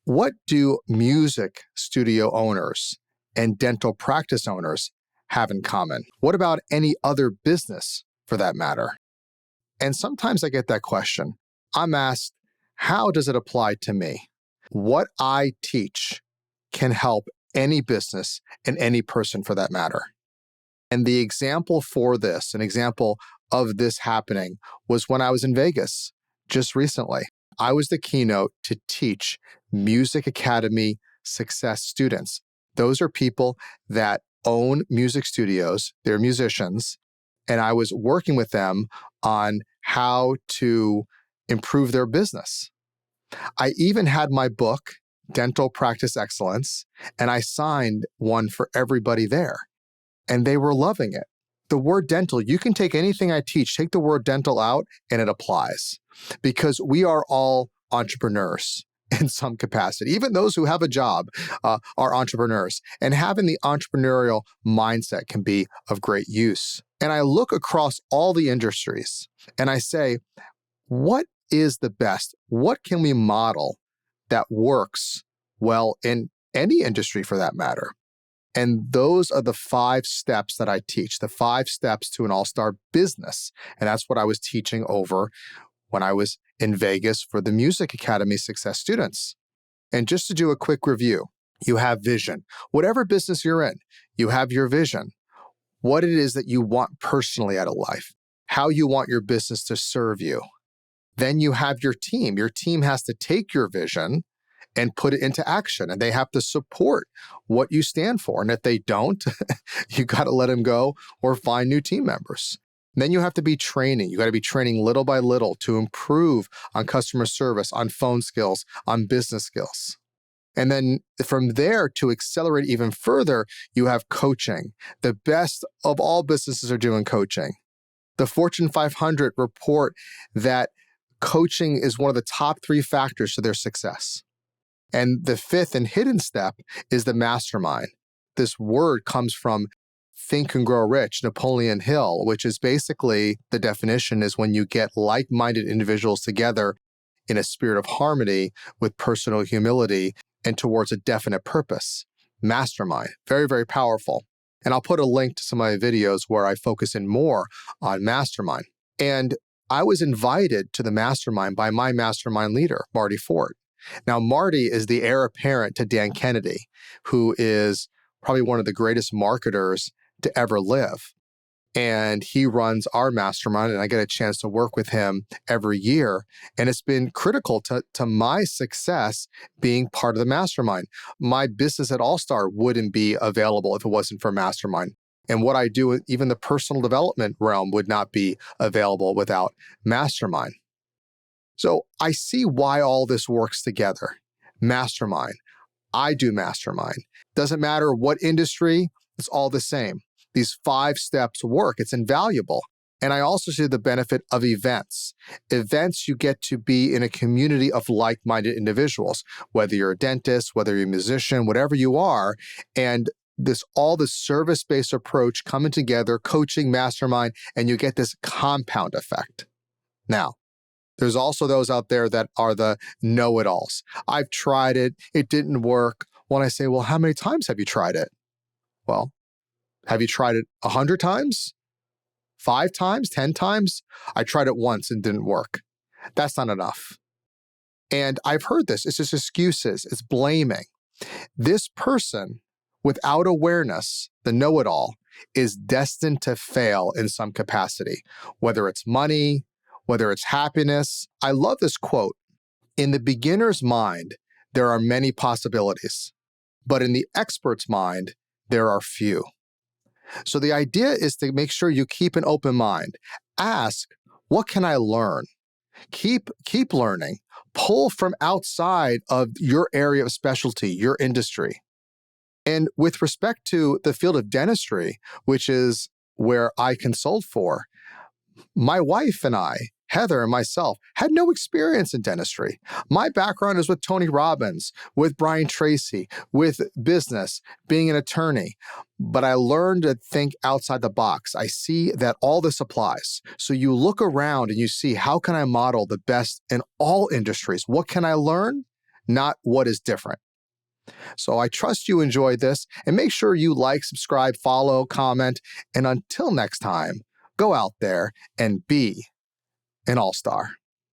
What do music studio owners and dental practice owners have in common? What about any other business for that matter? And sometimes I get that question. I'm asked, how does it apply to me? What I teach can help any business and any person for that matter. And the example for this, an example of this happening, was when I was in Vegas just recently. I was the keynote to teach Music Academy success students. Those are people that own music studios, they're musicians, and I was working with them on how to improve their business. I even had my book, Dental Practice Excellence, and I signed one for everybody there, and they were loving it. The word dental, you can take anything I teach, take the word dental out, and it applies because we are all entrepreneurs in some capacity. Even those who have a job are entrepreneurs, and having the entrepreneurial mindset can be of great use. And I look across all the industries and I say, what is the best? What can we model that works well in any industry for that matter? And those are the 5 steps that I teach, the 5 steps to an all-star business. And that's what I was teaching over when I was in Vegas for the Music Academy success students. And just to do a quick review, you have vision. Whatever business you're in, you have your vision. What it is that you want personally out of life, how you want your business to serve you. Then you have your team. Your team has to take your vision and put it into action, and they have to support what you stand for. And if they don't, you got to let them go or find new team members. And then you have to be training. You got to be training little by little to improve on customer service, on phone skills, on business skills. And then from there, to accelerate even further, you have coaching. The best of all businesses are doing coaching. The Fortune 500 report that coaching is one of the top 3 factors to their success. And the 5th and hidden step is the mastermind. This word comes from Think and Grow Rich, Napoleon Hill, which is basically the definition is when you get like-minded individuals together in a spirit of harmony with personal humility and towards a definite purpose. Mastermind, very, very powerful. And I'll put a link to some of my videos where I focus in more on mastermind. And I was invited to the mastermind by my mastermind leader, Marty Ford. Now, Marty is the heir apparent to Dan Kennedy, who is probably one of the greatest marketers to ever live. And he runs our mastermind, and I get a chance to work with him every year. And it's been critical to my success being part of the mastermind. My business at All-Star wouldn't be available if it wasn't for mastermind. And what I do, even the personal development realm, would not be available without mastermind. So I see why all this works together. Mastermind. I do mastermind. Doesn't matter what industry, it's all the same. These 5 steps work. It's invaluable. And I also see the benefit of events. Events, you get to be in a community of like-minded individuals, whether you're a dentist, whether you're a musician, whatever you are. And all this service-based approach coming together, coaching, mastermind, and you get this compound effect. Now, there's also those out there that are the know-it-alls. I've tried it. It didn't work. When I say, well, how many times have you tried it? Well, have you tried it 100 times? 5 times? 10 times? I tried it once and didn't work. That's not enough. And I've heard this. It's just excuses. It's blaming. This person, without awareness, the know-it-all, is destined to fail in some capacity, whether it's money, whether it's happiness. I love this quote. In the beginner's mind, there are many possibilities, but in the expert's mind, there are few. So the idea is to make sure you keep an open mind. Ask, what can I learn? Keep learning. Pull from outside of your area of specialty, your industry. And with respect to the field of dentistry, which is where I consult for, my wife and I, Heather and myself, had no experience in dentistry. My background is with Tony Robbins, with Brian Tracy, with business, being an attorney. But I learned to think outside the box. I see that all this applies. So you look around and you see, how can I model the best in all industries? What can I learn? not what is different. So I trust you enjoyed this, and make sure you like, subscribe, follow, comment, and until next time, go out there and be an all-star.